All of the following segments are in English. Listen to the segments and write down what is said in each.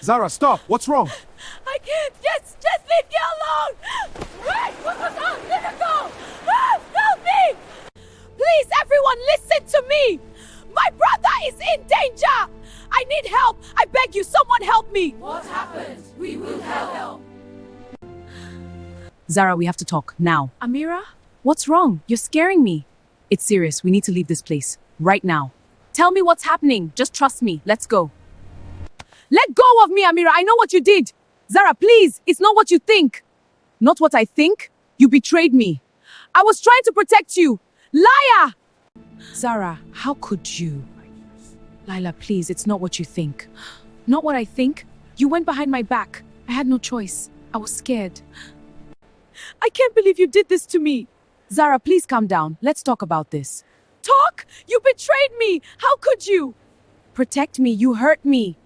Zara, stop! What's wrong? I can't. Just leave me alone. Wait, let her go. Help me. Please, everyone, listen to me. My brother is in danger. I need help. I beg you, someone help me. What happened? We will help. Zara, we have to talk, now. Amira? What's wrong? You're scaring me. It's serious, we need to leave this place, right now. Tell me what's happening, just trust me, let's go. Let go of me, Amira, I know what you did. Zara, please, it's not what you think. Not what I think? You betrayed me. I was trying to protect you. Liar! Zara, how could you? Lila, please, it's not what you think. Not what I think. You went behind my back. I had no choice. I was scared. I can't believe you did this to me. Zara, please calm down. Let's talk about this. Talk? You betrayed me. How could you? Protect me. You hurt me.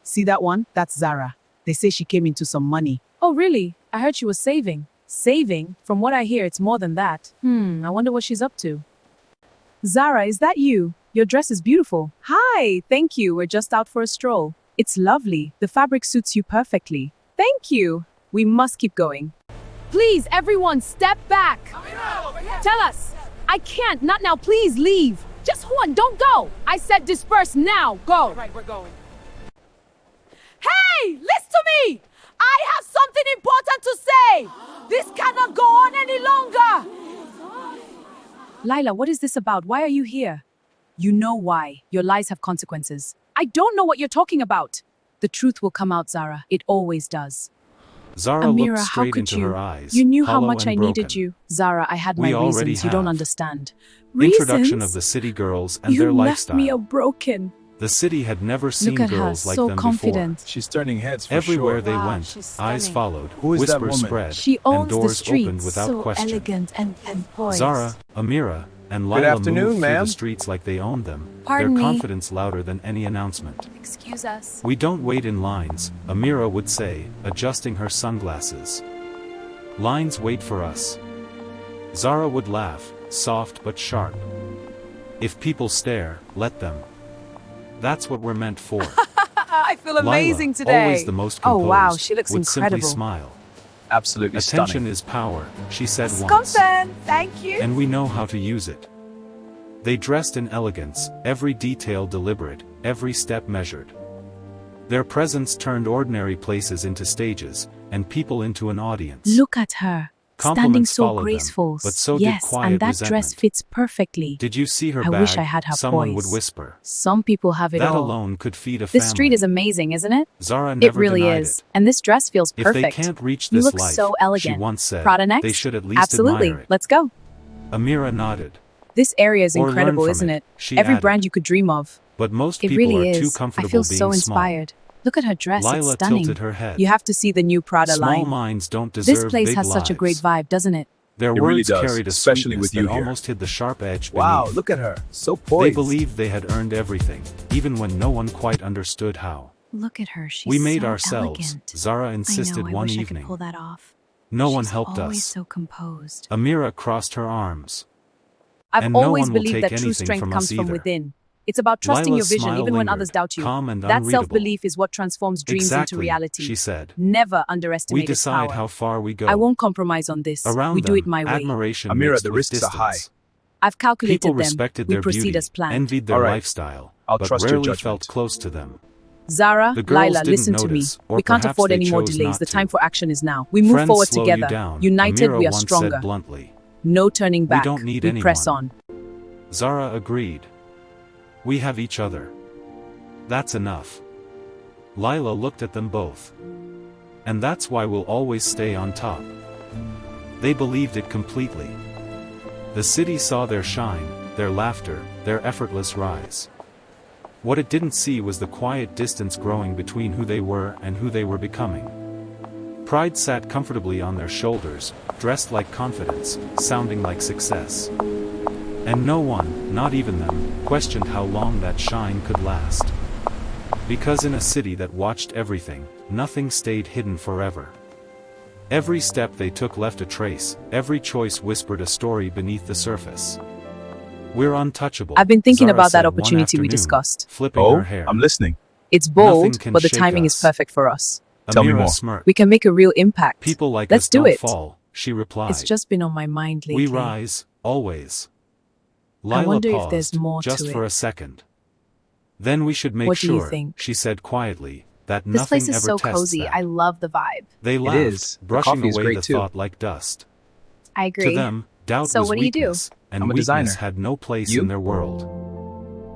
See that one? That's Zara. They say she came into some money. Oh, really? I heard she was saving. Saving? From what I hear, it's more than that. I wonder what she's up to. Zara, is that you? Your dress is beautiful. Hi, thank you. We're just out for a stroll. It's lovely. The fabric suits you perfectly. Thank you. We must keep going. Please, everyone, step back. Tell us. I can't. Not now. Please leave. Just one. Don't go. I said disperse now. Go. Right, we're going. Hey, listen to me. I have something important to say. This cannot go on any longer. Lila, what is this about? Why are you here? You know why. Your lies have consequences. I don't know what you're talking about. The truth will come out, Zara. It always does. Zara Amira, looked how straight could into you? her eyes. You knew how hollow much and I needed broken. you. Zara, I had my We already reasons. You don't have. understand. Introduction Reasons? of the city girls and You their left lifestyle. me broken. The city had never seen Look at her, girls like so them confident. She's turning heads for before. Everywhere sure. they Wow, went, she's eyes stunning. followed, Who is that whispers woman? spread, She and owns the doors streets. opened without So question. elegant and poised. Zara, Amira, and Good Lila afternoon, moved through ma'am. the streets like they owned them, Pardon their me. confidence louder than any announcement. Excuse us. We don't wait in lines, Amira would say, adjusting her sunglasses. Lines wait for us. Zara would laugh, soft but sharp. If people stare, let them. That's what we're meant for. I feel Lila, amazing today. always the most Oh composed, wow, she looks would incredible. simply smile. Absolutely Attention stunning. is power, she said once. Scotland, thank you. And we know how to use it. They dressed in elegance, every detail deliberate, every step measured. Their presence turned ordinary places into stages, and people into an audience. Look at her, standing Compliments so followed them, graceful. but so did yes, quiet and that resentment. dress fits perfectly. Did you see her I bag? wish I had her Someone poise. would whisper. Some people have it That all. alone could feed a family. This street is amazing, isn't it? Zara It never really denied is. it. And this dress feels If perfect. they can't reach You this look life, so elegant. she once said, Prada next? they should at least Absolutely. admire it. Let's go. Amira nodded. This area is Or learn incredible, from isn't it, it? she Every added. brand you could dream of. But most It people really are is. too I comfortable feel being so small. inspired. Look at her dress, it's Lila stunning. tilted her head. You have to see the new Prada Small line. minds don't deserve This place big has such a great lives. vibe, doesn't it? Their It words really does, carried a especially sweetness with you that here. almost hid the sharp edge Wow, beneath. look at her. So They poised. believed they had earned everything, even when no one quite understood how. Look at her, she's We made so ourselves, elegant. Zara insisted I know, I one wish evening. I could pull that off. No one She's helped always us. so composed. Amira crossed her arms. I've And no always one will believed take that true anything strength from comes us from either. within. It's about trusting Lila's your vision smile even when lingered, others doubt you. calm and That unreadable. self-belief is what transforms dreams Exactly, into reality. she said. Never We underestimate its decide power. how far we go. I won't compromise on this. Around we them, do it my way. admiration Amira, mixed the with risks are high. distance. I've calculated People them. respected We their proceed beauty, as planned. envied their All right. lifestyle, I'll but trust your rarely judgment. felt close to them. Zara, The girls Lila, didn't listen to me. notice, or We can't perhaps afford they any more chose delays. not The to. time for action is now. We move Friends forward slow together. you down, United, Amira we are once stronger. said bluntly. No turning back. don't need we press on. anyone. Zara agreed. We have each other. That's enough. Lila looked at them both. And that's why we'll always stay on top. They believed it completely. The city saw their shine, their laughter, their effortless rise. What it didn't see was the quiet distance growing between who they were and who they were becoming. Pride sat comfortably on their shoulders, dressed like confidence, sounding like success. And no one, not even them, questioned how long that shine could last. Because in a city that watched everything, nothing stayed hidden forever. Every step they took left a trace, every choice whispered a story beneath the surface. We're untouchable. I've been thinking Zara about that said one opportunity we afternoon, discussed. flipping Oh, her hair. I'm listening. It's Nothing bold, can but the shake timing is us. perfect for us. Tell me Amira more. smirked. We can make a real impact. People like Let's us do don't it. fall, she replied. It's just been on my mind lately. We rise, always. I Lila wonder paused, if there's more just to for it. a second. Then we should make What do you sure, think? she said quietly, that This nothing place is ever so tests cozy. that. I love the vibe. They laughed, is. The brushing coffee is away great the too. thought like dust. I To agree. them, doubt So was what do you do? weakness, and I'm a weakness designer. had no place You? in their world.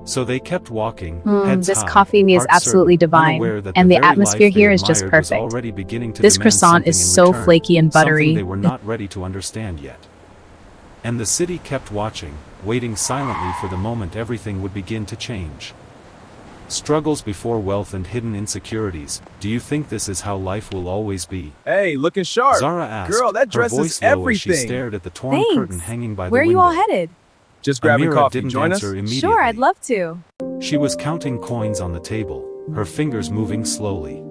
So they kept walking, heads This high, coffee is hearts absolutely certain, divine, unaware that and the very atmosphere life they here is just admired was perfect. already beginning to This demand croissant is something in so return, flaky and buttery. something they were not ready to understand yet. And the city kept watching, waiting silently for the moment everything would begin to change. Struggles before wealth and hidden insecurities. Do you think this is how life will always be? Hey, looking sharp. Zara asked, Girl, that dress her is voice low as she everything. stared at the torn Thanks. curtain hanging by Where are the you window. all headed? Just grabbing Amira coffee. didn't Join us? answer immediately. Sure, I'd love to. She was counting coins on the table, her fingers moving slowly.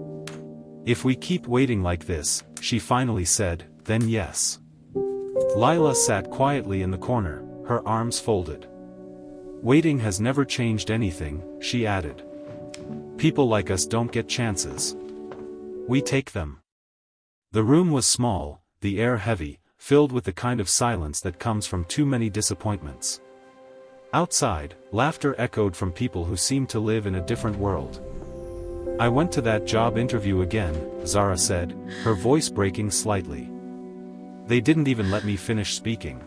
If we keep waiting like this, she finally said, then yes. Lila sat quietly in the corner, her arms folded. Waiting has never changed anything, she added. People like us don't get chances. We take them. The room was small, the air heavy, filled with the kind of silence that comes from too many disappointments. Outside, laughter echoed from people who seemed to live in a different world. I went to that job interview again, Zara said, her voice breaking slightly. They didn't even let me finish speaking.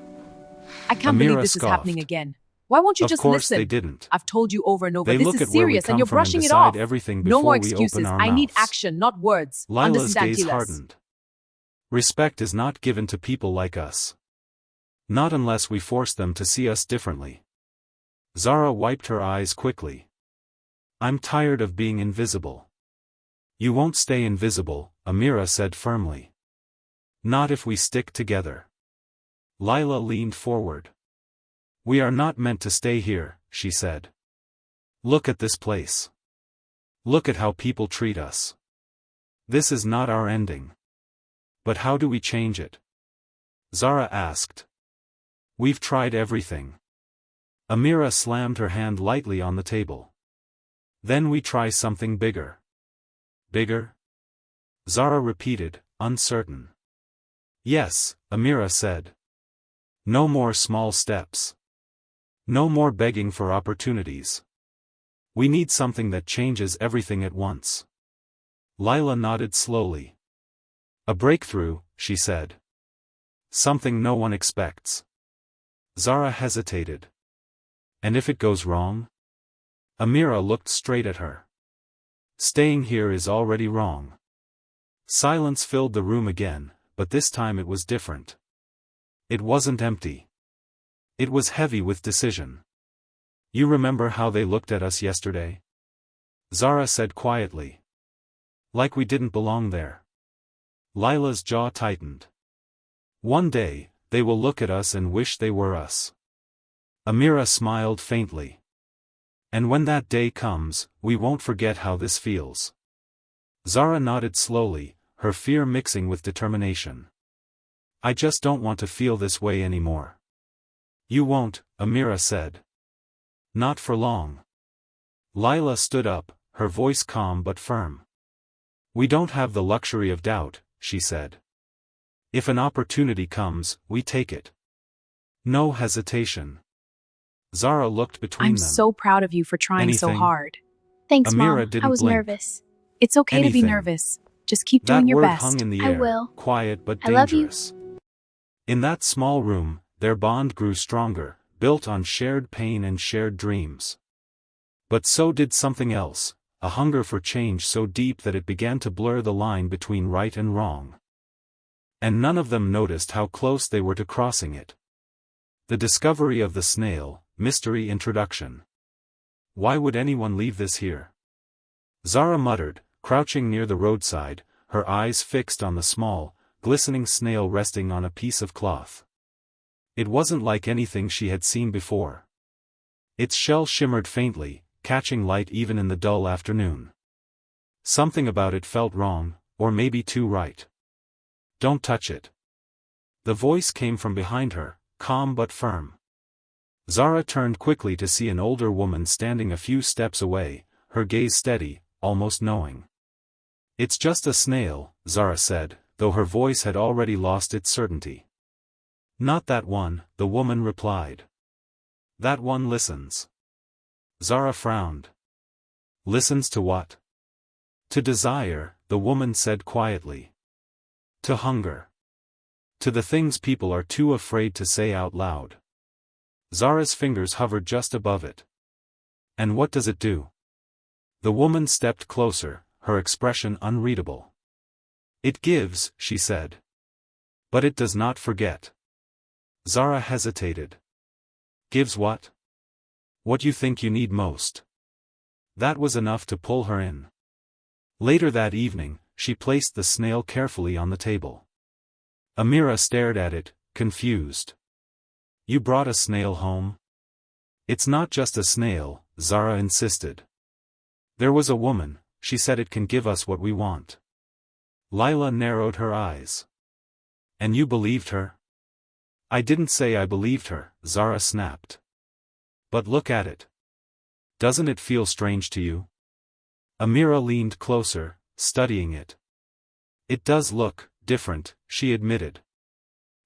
I can't Amira believe this scoffed. is happening again. Why won't you Of just course listen? they didn't. I've told you over and over, They this look is at where we serious come and you're from and brushing it decide off. everything No before more we open excuses. our I need mouths. action, not words. Lila's Understand, gaze Giles? hardened. Respect is not given to people like us. Not unless we force them to see us differently. Zara wiped her eyes quickly. I'm tired of being invisible. You won't stay invisible, Amira said firmly. Not if we stick together. Lila leaned forward. We are not meant to stay here, she said. Look at this place. Look at how people treat us. This is not our ending. But how do we change it? Zara asked. We've tried everything. Amira slammed her hand lightly on the table. Then we try something bigger. Bigger? Zara repeated, uncertain. Yes, Amira said. No more small steps. No more begging for opportunities. We need something that changes everything at once. Lila nodded slowly. A breakthrough, she said. Something no one expects. Zara hesitated. And if it goes wrong? Amira looked straight at her. Staying here is already wrong. Silence filled the room again, but this time it was different. It wasn't empty. It was heavy with decision. You remember how they looked at us yesterday? Zara said quietly. Like we didn't belong there. Lila's jaw tightened. One day, they will look at us and wish they were us. Amira smiled faintly. And when that day comes, we won't forget how this feels. Zara nodded slowly, her fear mixing with determination. I just don't want to feel this way anymore. You won't, Amira said. Not for long. Lila stood up, her voice calm but firm. We don't have the luxury of doubt, she said. If an opportunity comes, we take it. No hesitation. Zara looked between I'm them. so proud of you for trying so Anything? hard. Thanks, Amira Mom. didn't I was blink. nervous. It's okay to be Anything. nervous. Just keep That doing your word best. hung in the I air, will. quiet but I love you. dangerous. In that small room, their bond grew stronger, built on shared pain and shared dreams. But so did something else, a hunger for change so deep that it began to blur the line between right and wrong. And none of them noticed how close they were to crossing it. The discovery of the snail, mystery introduction. Why would anyone leave this here? Zara muttered, crouching near the roadside, her eyes fixed on the small, glistening snail resting on a piece of cloth. It wasn't like anything she had seen before. Its shell shimmered faintly, catching light even in the dull afternoon. Something about it felt wrong, or maybe too right. Don't touch it. The voice came from behind her, calm but firm. Zara turned quickly to see an older woman standing a few steps away, her gaze steady, almost knowing. It's just a snail, Zara said, though her voice had already lost its certainty. Not that one, the woman replied. That one listens. Zara frowned. Listens to what? To desire, the woman said quietly. To hunger. To the things people are too afraid to say out loud. Zara's fingers hovered just above it. And what does it do? The woman stepped closer, her expression unreadable. It gives, she said. But it does not forget. Zara hesitated. Gives what? What you think you need most. That was enough to pull her in. Later that evening, she placed the snail carefully on the table. Amira stared at it, confused. You brought a snail home? It's not just a snail, Zara insisted. There was a woman, she said it can give us what we want. Lila narrowed her eyes. And you believed her? I didn't say I believed her, Zara snapped. But look at it. Doesn't it feel strange to you? Amira leaned closer, studying it. It does look different, she admitted.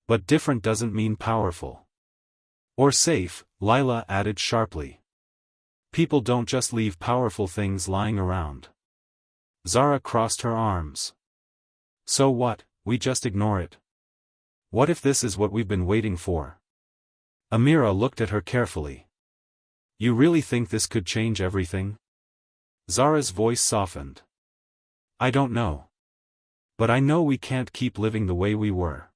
But different doesn't mean powerful. Or safe, Lila added sharply. People don't just leave powerful things lying around. Zara crossed her arms. So what, we just ignore it? What if this is what we've been waiting for? Amira looked at her carefully. You really think this could change everything? Zara's voice softened. I don't know. But I know we can't keep living the way we were.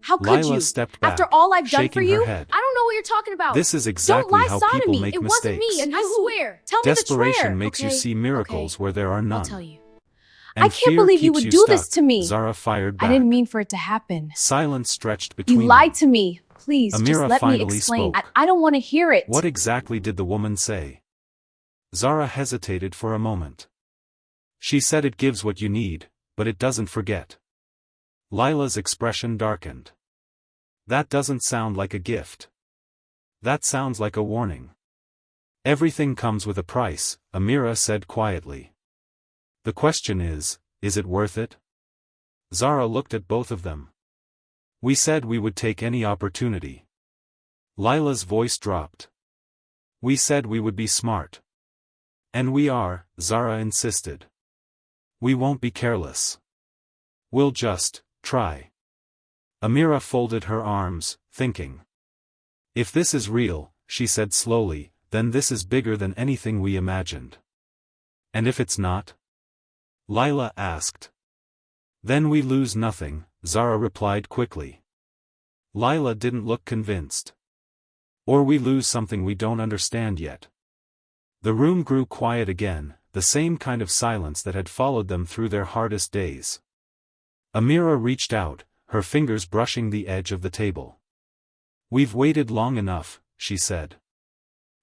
How could Lila you? stepped back, After all I've done for shaking you? her head. I don't know what you're talking about. This is Don't exactly lie how sodomy. people make It mistakes. wasn't me, and I swear. Tell me the Desperation prayer. makes you Okay, see miracles okay. where there are none. I'll tell you. And I can't fear believe you keeps would do this stuck, to me. Zara fired I back. didn't mean for it to happen. Silence stretched between You lied them. to me. Please, just Amira let me finally explain. spoke. I don't want to hear it. What exactly did the woman say? Zara hesitated for a moment. She said it gives what you need, but it doesn't forget. Lila's expression darkened. That doesn't sound like a gift. That sounds like a warning. Everything comes with a price, Amira said quietly. The question is it worth it? Zara looked at both of them. We said we would take any opportunity. Lila's voice dropped. We said we would be smart. And we are, Zara insisted. We won't be careless. We'll just try. Amira folded her arms, thinking. If this is real, she said slowly, then this is bigger than anything we imagined. And if it's not? Lila asked. Then we lose nothing, Zara replied quickly. Lila didn't look convinced. Or we lose something we don't understand yet. The room grew quiet again, the same kind of silence that had followed them through their hardest days. Amira reached out, her fingers brushing the edge of the table. We've waited long enough, she said.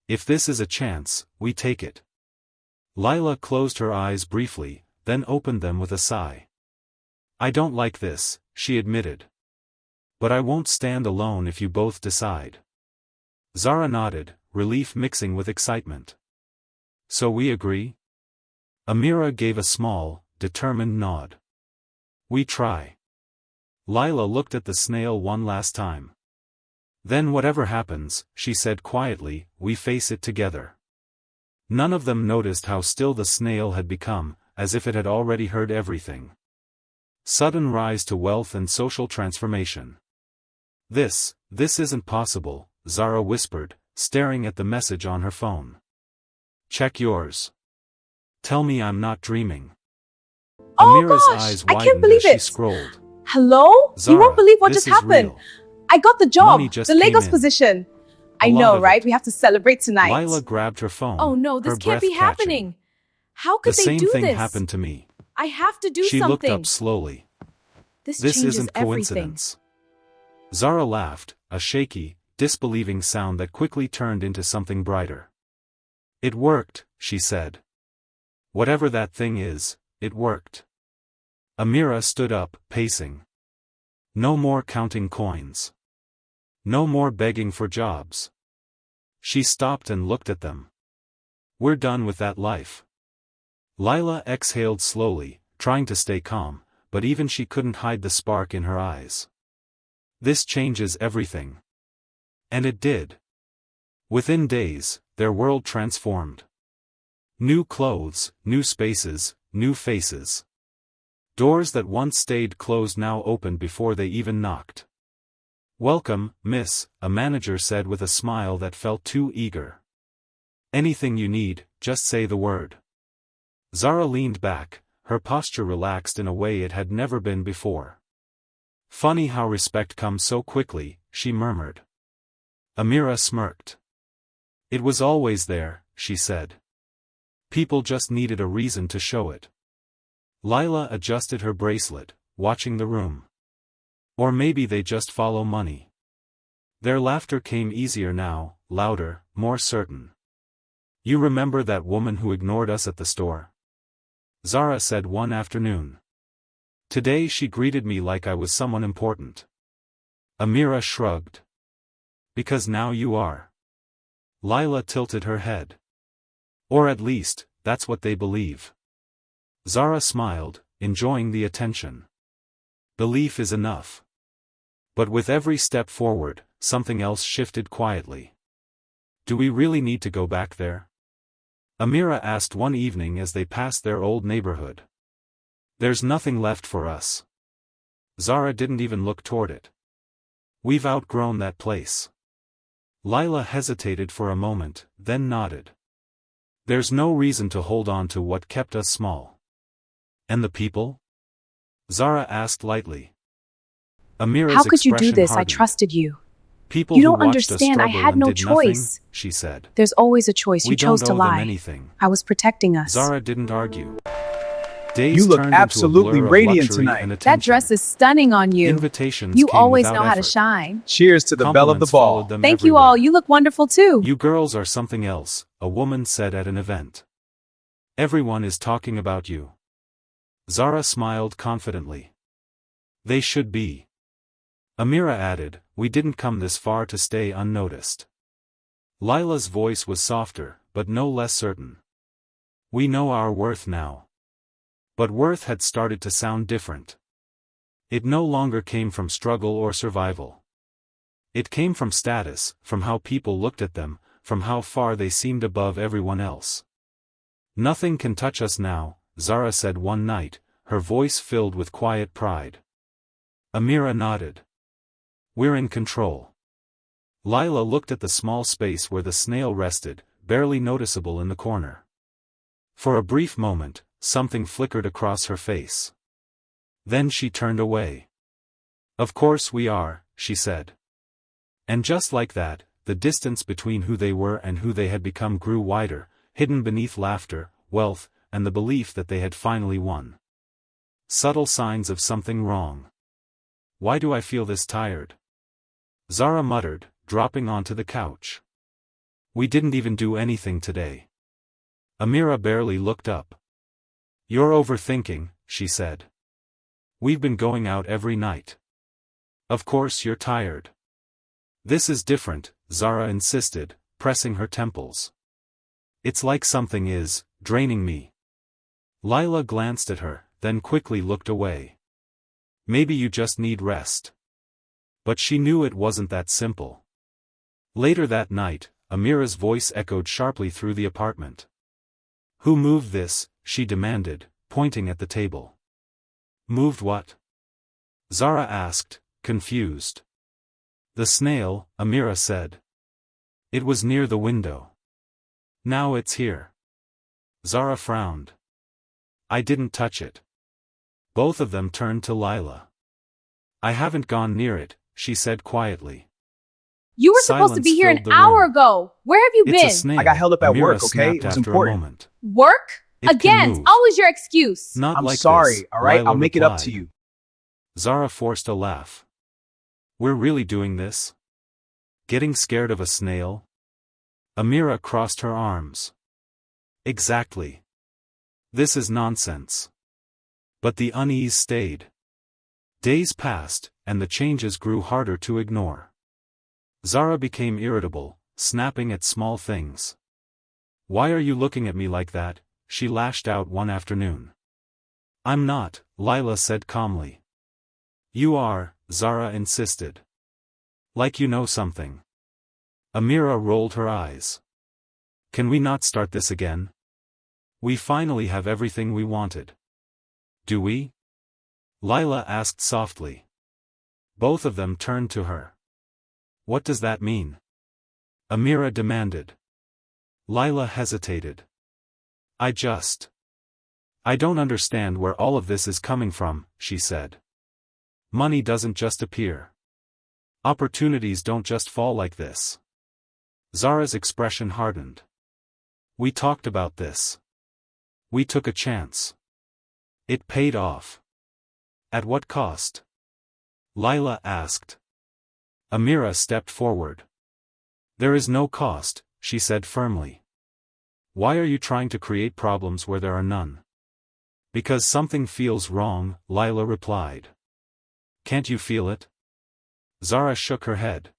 If this is a chance, we take it. Lila closed her eyes briefly, then opened them with a sigh. I don't like this, she admitted. But I won't stand alone if you both decide. Zara nodded, relief mixing with excitement. So we agree? Amira gave a small, determined nod. We try. Lila looked at the snail one last time. Then whatever happens, she said quietly, we face it together. None of them noticed how still the snail had become, as if it had already heard everything. Sudden rise to wealth and social transformation. This isn't possible, Zara whispered, staring at the message on her phone. Check yours. Tell me I'm not dreaming. Oh Amira's gosh, eyes I widened can't believe as she it. scrolled. Hello? Zara, You won't believe what this just is happened. real. I got the job, Money just the came Lagos in. position. I A lot know, of right? it. We have to celebrate tonight. Lila grabbed her phone. Oh no, this her can't be breath catching. happening. How could The they same do thing this? happened to me. I have to do She something. looked up slowly. This This changes isn't everything. coincidence. Zara laughed, a shaky, disbelieving sound that quickly turned into something brighter. It worked, she said. Whatever that thing is, it worked. Amira stood up, pacing. No more counting coins. No more begging for jobs. She stopped and looked at them. We're done with that life. Lila exhaled slowly, trying to stay calm, but even she couldn't hide the spark in her eyes. This changes everything. And it did. Within days, their world transformed. New clothes, new spaces, new faces. Doors that once stayed closed now opened before they even knocked. "Welcome, miss," a manager said with a smile that felt too eager. "Anything you need, just say the word." Zara leaned back, her posture relaxed in a way it had never been before. "Funny how respect comes so quickly," she murmured. Amira smirked. "It was always there," she said. "People just needed a reason to show it." Lila adjusted her bracelet, watching the room. Or maybe they just follow money. Their laughter came easier now, louder, more certain. "You remember that woman who ignored us at the store?" Zara said one afternoon. "Today she greeted me like I was someone important." Amira shrugged. "Because now you are." Lila tilted her head. "Or at least, that's what they believe." Zara smiled, enjoying the attention. Belief is enough. But with every step forward, something else shifted quietly. "Do we really need to go back there?" Amira asked one evening as they passed their old neighborhood. "There's nothing left for us." Zara didn't even look toward it. "We've outgrown that place." Lila hesitated for a moment, then nodded. "There's no reason to hold on to what kept us small." "And the people?" Zara asked lightly. Amira's How could you do expression this? I hardened. trusted you. "People You who don't watched us understand. I struggle had and no did nothing," choice. she said. There's always a choice. "We You chose don't to owe them lie. anything." I was protecting us. Zara didn't argue. Days You look turned into a absolutely blur of radiant luxury tonight. and That attention. dress is stunning on you. Invitations You came always without know how to effort. shine. Cheers to the belle of the Compliments followed ball. them Thank you everywhere. all. You look wonderful too. "You girls are something else," a woman said at an event. "Everyone is talking about you." Zara smiled confidently. "They should be." Amira added, "We didn't come this far to stay unnoticed." Lila's voice was softer, but no less certain. "We know our worth now." But worth had started to sound different. It no longer came from struggle or survival. It came from status, from how people looked at them, from how far they seemed above everyone else. "Nothing can touch us now," Zara said one night, her voice filled with quiet pride. Amira nodded. "We're in control." Lila looked at the small space where the snail rested, barely noticeable in the corner. For a brief moment, something flickered across her face. Then she turned away. "Of course we are," she said. And just like that, the distance between who they were and who they had become grew wider, hidden beneath laughter, wealth, and the belief that they had finally won. Subtle signs of something wrong. "Why do I feel this tired?" Zara muttered, dropping onto the couch. "We didn't even do anything today." Amira barely looked up. "You're overthinking," she said. "We've been going out every night. Of course you're tired." "This is different," Zara insisted, pressing her temples. "It's like something is draining me." Lila glanced at her, then quickly looked away. "Maybe you just need rest." But she knew it wasn't that simple. Later that night, Amira's voice echoed sharply through the apartment. "Who moved this?" she demanded, pointing at the table. "Moved what?" Zara asked, confused. "The snail," Amira said. "It was near the window. Now it's here." Zara frowned. "I didn't touch it." Both of them turned to Lila. "I haven't gone near it," she said quietly. You were supposed to Silence be here an filled the hour room. ago. Where have you "It's a been? snail," I got held up at Amira work, okay? snapped It was after important. a moment. Work? "It can Again, move." always your excuse. "Not I'm like sorry, this," alright? Lila I'll make it up to replied. you. Zara forced a laugh. "We're really doing this? Getting scared of a snail?" Amira crossed her arms. "Exactly. This is nonsense." But the unease stayed. Days passed, and the changes grew harder to ignore. Zara became irritable, snapping at small things. "Why are you looking at me like that?" she lashed out one afternoon. I'm not, Lila said calmly. You are, Zara insisted. Like you know something. Amira rolled her eyes. Can we not start this again? We finally have everything we wanted. Do we? Lila asked softly. Both of them turned to her. What does that mean? Amira demanded. Lila hesitated. I don't understand where all of this is coming from, she said. Money doesn't just appear. Opportunities don't just fall like this. Zara's expression hardened. We talked about this. We took a chance. It paid off. At what cost? Lila asked. Amira stepped forward. There is no cost, she said firmly. Why are you trying to create problems where there are none? Because something feels wrong, Lila replied. Can't you feel it? Zara shook her head.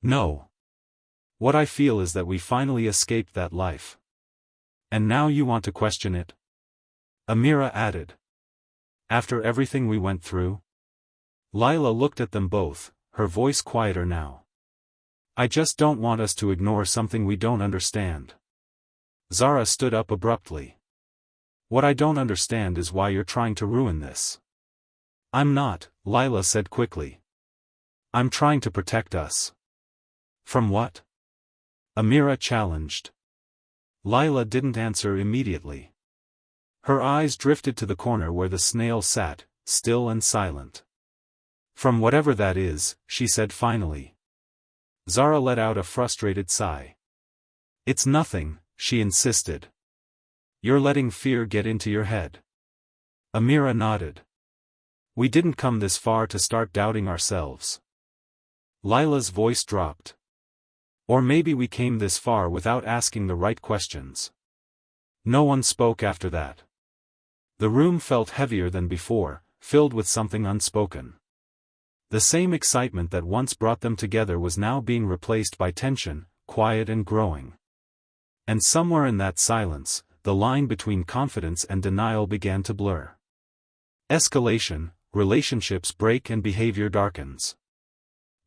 No. What I feel is that we finally escaped that life. And now you want to question it? Amira added. After everything we went through? Lila looked at them both, her voice quieter now. I just don't want us to ignore something we don't understand. Zara stood up abruptly. What I don't understand is why you're trying to ruin this. I'm not, Lila said quickly. I'm trying to protect us. From what? Amira challenged. Lila didn't answer immediately. Her eyes drifted to the corner where the snail sat, still and silent. From whatever that is, she said finally. Zara let out a frustrated sigh. It's nothing, she insisted. You're letting fear get into your head. Amira nodded. We didn't come this far to start doubting ourselves. Lila's voice dropped. Or maybe we came this far without asking the right questions. No one spoke after that. The room felt heavier than before, filled with something unspoken. The same excitement that once brought them together was now being replaced by tension, quiet and growing. And somewhere in that silence, the line between confidence and denial began to blur. Escalation, relationships break and behavior darkens.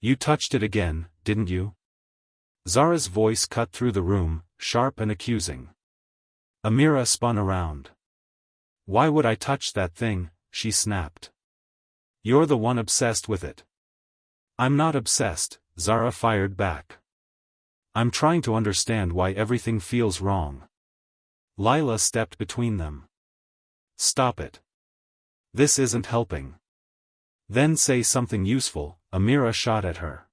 You touched it again, didn't you? Zara's voice cut through the room, sharp and accusing. Amira spun around. Why would I touch that thing? She snapped. You're the one obsessed with it. I'm not obsessed, Zara fired back. I'm trying to understand why everything feels wrong. Lila stepped between them. Stop it. This isn't helping. Then say something useful, Amira shot at her.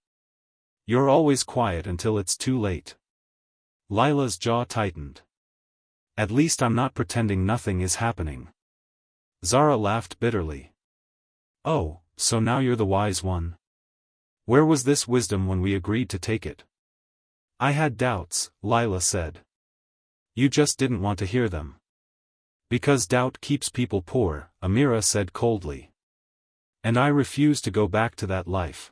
You're always quiet until it's too late. Lila's jaw tightened. At least I'm not pretending nothing is happening. Zara laughed bitterly. Oh, so now you're the wise one? Where was this wisdom when we agreed to take it? I had doubts, Lila said. You just didn't want to hear them. Because doubt keeps people poor, Amira said coldly. And I refuse to go back to that life.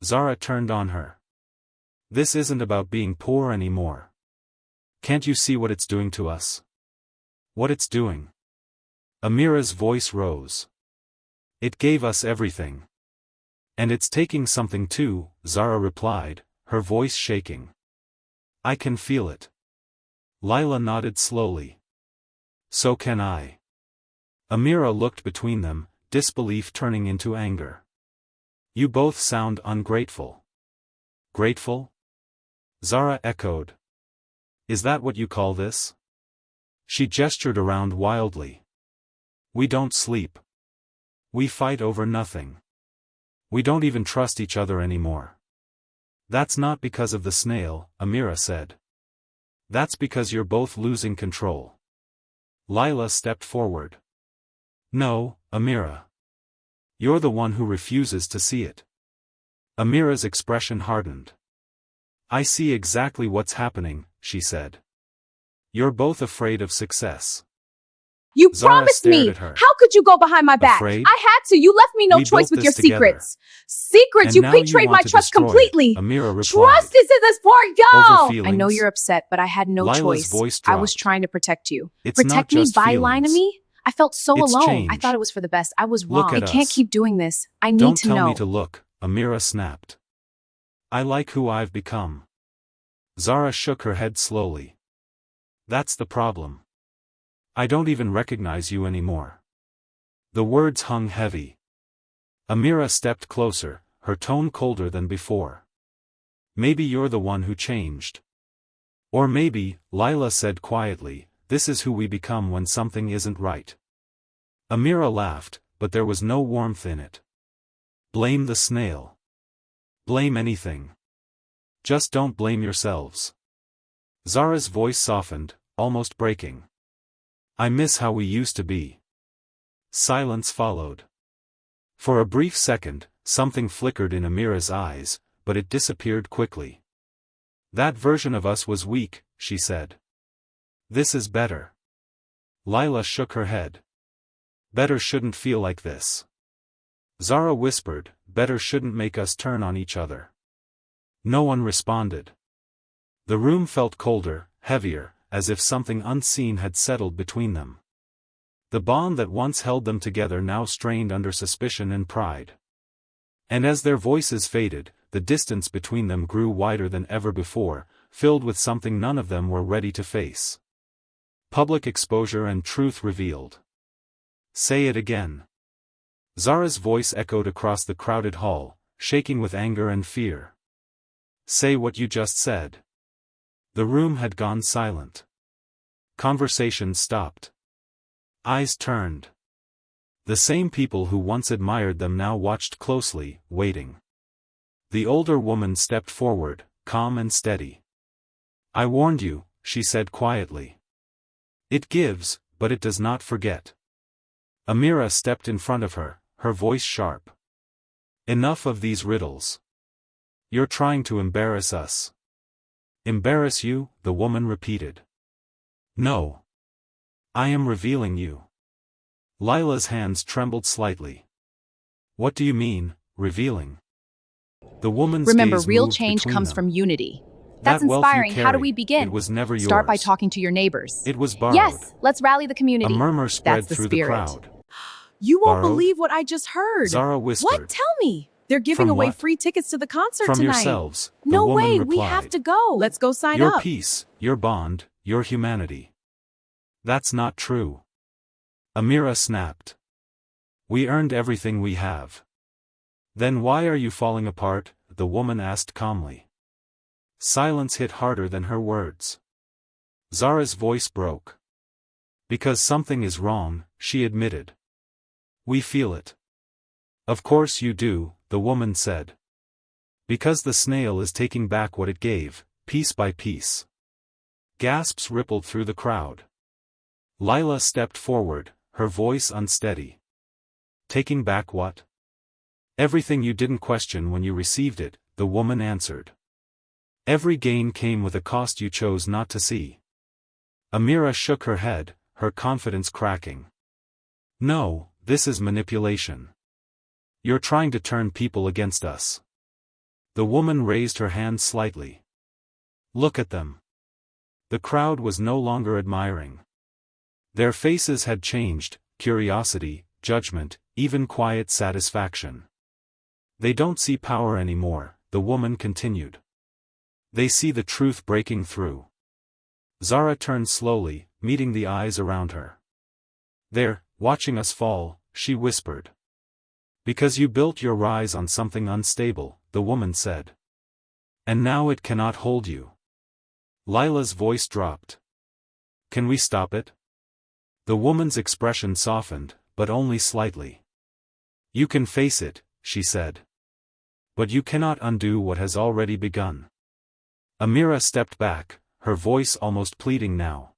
Zara turned on her. This isn't about being poor anymore. Can't you see what it's doing to us? What it's doing? Amira's voice rose. It gave us everything. And it's taking something too, Zara replied, her voice shaking. I can feel it. Lila nodded slowly. So can I. Amira looked between them, disbelief turning into anger. You both sound ungrateful. Grateful? Zara echoed. Is that what you call this? She gestured around wildly. We don't sleep. We fight over nothing. We don't even trust each other anymore. That's not because of the snail, Amira said. That's because you're both losing control. Lila stepped forward. No, Amira. You're the one who refuses to see it. Amira's expression hardened. I see exactly what's happening, she said. You're both afraid of success. You Zara promised stared me. at her. How could you go behind my back? Afraid? I had to. You left me no We choice built with your this together. secrets. Secrets, And you now you betrayed want my to trust destroy it, completely. Amira replied. Trust is in this poor Over girl. feelings? I know you're upset, but I had no Lila's choice. voice I was dropped. trying to protect you. It's not Protect me just by lying to feelings. me? I felt so It's alone. I change. thought it was for the best. I was Look wrong. at I can't us. keep doing this. I need Don't to tell know. me to look, Amira snapped. I like who I've become. Zara shook her head slowly. That's the problem. I don't even recognize you anymore. The words hung heavy. Amira stepped closer, her tone colder than before. Maybe you're the one who changed. Or maybe, Lila said quietly, this is who we become when something isn't right. Amira laughed, but there was no warmth in it. Blame the snail. Blame anything. Just don't blame yourselves. Zara's voice softened, almost breaking. I miss how we used to be. Silence followed. For a brief second, something flickered in Amira's eyes, but it disappeared quickly. That version of us was weak, she said. This is better. Lila shook her head. Better shouldn't feel like this. Zara whispered, better shouldn't make us turn on each other. No one responded. The room felt colder, heavier, as if something unseen had settled between them. The bond that once held them together now strained under suspicion and pride. And as their voices faded, the distance between them grew wider than ever before, filled with something none of them were ready to face. Public exposure and truth revealed. Say it again. Zara's voice echoed across the crowded hall, shaking with anger and fear. Say what you just said. The room had gone silent. Conversation stopped. Eyes turned. The same people who once admired them now watched closely, waiting. The older woman stepped forward, calm and steady. I warned you, she said quietly. It gives, but it does not forget. Amira stepped in front of her, her voice sharp. Enough of these riddles. You're trying to embarrass us. Embarrass you, the woman repeated. No. I am revealing you. Lila's hands trembled slightly. What do you mean, revealing? The woman's Remember, gaze real moved change between comes them. from unity. That's That wealth you inspiring. How do carry, we begin? It was never yours. Start by talking to your neighbors. It was borrowed. Yes, let's rally the A community. murmur spread That's the through spirit. the crowd. You won't Borrowed? believe what I just heard. Zara whispered. What? Tell me. They're giving From away what? free tickets to the concert From tonight. yourselves, the No woman way. replied. We have to go. Let's go sign Your up. peace, your bond, your humanity. That's not true. Amira snapped. We earned everything we have. Then why are you falling apart? The woman asked calmly. Silence hit harder than her words. Zara's voice broke. Because something is wrong, she admitted. We feel it. Of course you do, the woman said. Because the snail is taking back what it gave, piece by piece. Gasps rippled through the crowd. Lila stepped forward, her voice unsteady. Taking back what? Everything you didn't question when you received it, the woman answered. Every gain came with a cost you chose not to see. Amira shook her head, her confidence cracking. No, this is manipulation. You're trying to turn people against us. The woman raised her hand slightly. Look at them. The crowd was no longer admiring. Their faces had changed, curiosity, judgment, even quiet satisfaction. They don't see power anymore, the woman continued. They see the truth breaking through. Zara turned slowly, meeting the eyes around her. They're watching us fall, she whispered. Because you built your rise on something unstable, the woman said. And now it cannot hold you. Lila's voice dropped. Can we stop it? The woman's expression softened, but only slightly. You can face it, she said. But you cannot undo what has already begun. Amira stepped back, her voice almost pleading now.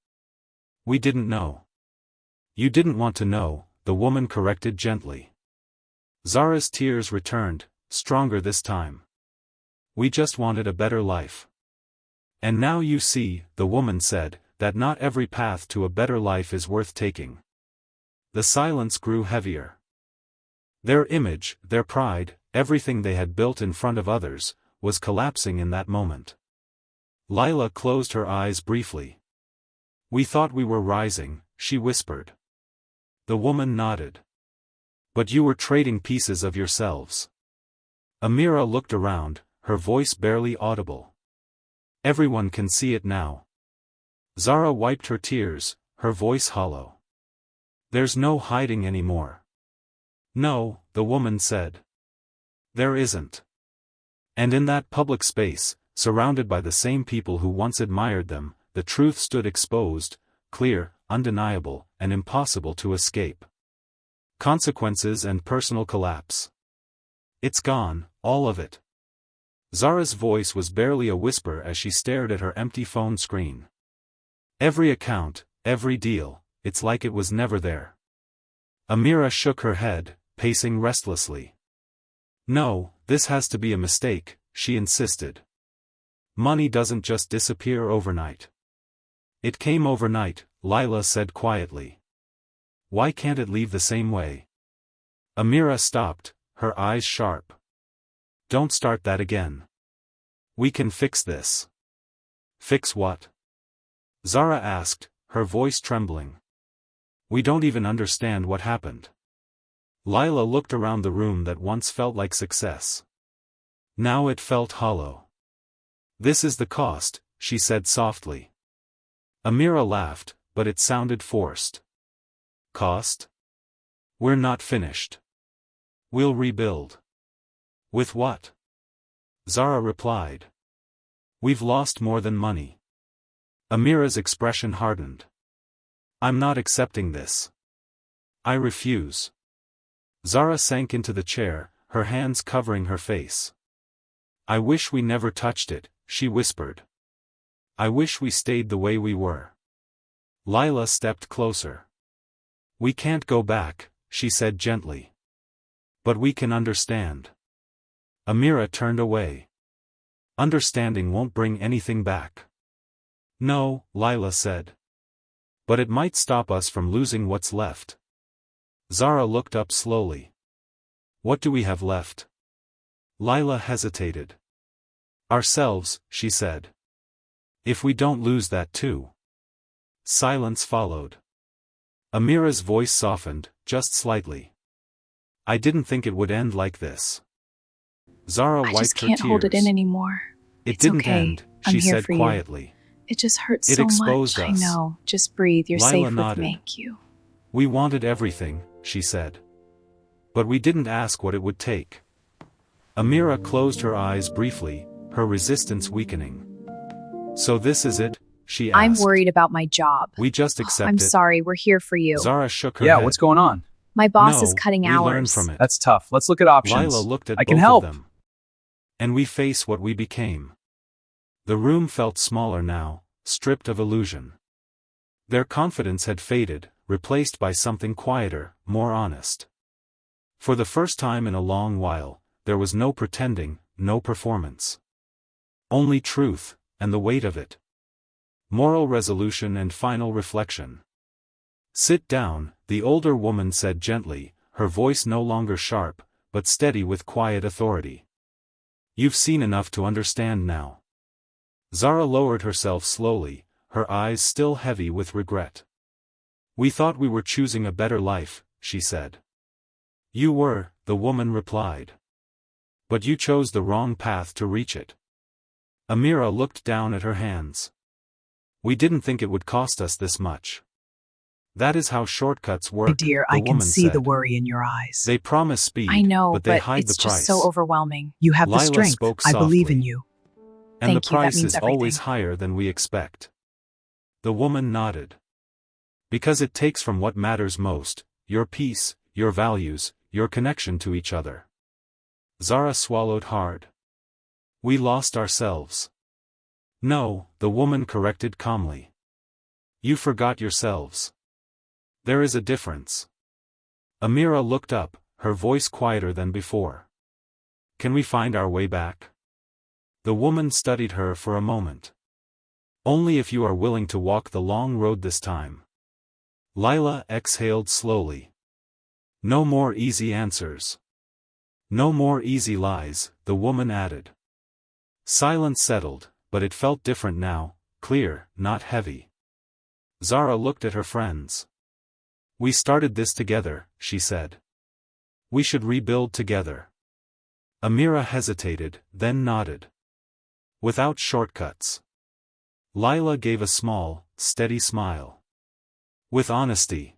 We didn't know. You didn't want to know, the woman corrected gently. Zara's tears returned, stronger this time. We just wanted a better life. And now you see, the woman said, that not every path to a better life is worth taking. The silence grew heavier. Their image, their pride, everything they had built in front of others, was collapsing in that moment. Lila closed her eyes briefly. "We thought we were rising," she whispered. The woman nodded. "But you were trading pieces of yourselves." Amira looked around, her voice barely audible. "Everyone can see it now." Zara wiped her tears, her voice hollow. "There's no hiding anymore." "No," the woman said. "There isn't." And in that public space, surrounded by the same people who once admired them, the truth stood exposed, clear, undeniable, and impossible to escape. Consequences and personal collapse. "It's gone, all of it." Zara's voice was barely a whisper as she stared at her empty phone screen. "Every account, every deal, it's like it was never there." Amira shook her head, pacing restlessly. "No, this has to be a mistake," she insisted. "Money doesn't just disappear overnight." "It came overnight," Lila said quietly. "Why can't it leave the same way?" Amira stopped, her eyes sharp. "Don't start that again. We can fix this." "Fix what?" Zara asked, her voice trembling. "We don't even understand what happened." Lila looked around the room that once felt like success. Now it felt hollow. "This is the cost," she said softly. Amira laughed, but it sounded forced. "Cost? We're not finished. We'll rebuild." "With what?" Zara replied. "We've lost more than money." Amira's expression hardened. "I'm not accepting this. I refuse." Zara sank into the chair, her hands covering her face. "I wish we never touched it," she whispered. "I wish we stayed the way we were." Lila stepped closer. "We can't go back," she said gently. "But we can understand." Amira turned away. "Understanding won't bring anything back." "No," Lila said. "But it might stop us from losing what's left." Zara looked up slowly. "What do we have left?" Lila hesitated. "Ourselves," she said. "If we don't lose that too." Silence followed. Amira's voice softened, just slightly. "I didn't think it would end like this." Zara I wiped just her can't tears. hold it in anymore. "It It's didn't okay. end," I'm she here said for you. quietly. It just hurts It so exposed much. us. I know. Just breathe. You're Lila safe nodded. with me. Thank you. "We wanted everything," she said. "But we didn't ask what it would take." Amira closed her eyes briefly, her resistance weakening. "So this is it?" she asked. I'm worried about my job. "We just accept I'm it." sorry, we're here for you. Zara shook her Yeah, head. what's going on? My boss "No, is cutting we hours. learned from it. That's tough. Let's look at options. Lila looked at I can both help. of them. "And we face what we became." The room felt smaller now, stripped of illusion. Their confidence had faded, replaced by something quieter, more honest. For the first time in a long while, there was no pretending, no performance. Only truth, and the weight of it. Moral resolution and final reflection. "Sit down," the older woman said gently, her voice no longer sharp, but steady with quiet authority. "You've seen enough to understand now." Zara lowered herself slowly, her eyes still heavy with regret. "We thought we were choosing a better life," she said. "You were," the woman replied. "But you chose the wrong path to reach it." Amira looked down at her hands. "We didn't think it would cost us this much." "That is how shortcuts work," My dear, the I can woman see said. the worry in your eyes. "They promise speed, I know, but they but hide it's the price." just so overwhelming. You have the Lila strength. spoke I believe in softly. you. "And Thank the you, that price means is always everything. higher than we expect." The woman nodded. "Because it takes from what matters most, your peace, your values, your connection to each other." Zara swallowed hard. "We lost ourselves." "No," the woman corrected calmly. "You forgot yourselves. There is a difference." Amira looked up, her voice quieter than before. "Can we find our way back?" The woman studied her for a moment. "Only if you are willing to walk the long road this time." Lila exhaled slowly. No more easy answers. No more easy lies, the woman added. Silence settled, but it felt different now, clear, not heavy. Zara looked at her friends. We started this together, she said. We should rebuild together. Amira hesitated, then nodded. Without shortcuts. Lila gave a small, steady smile. With honesty.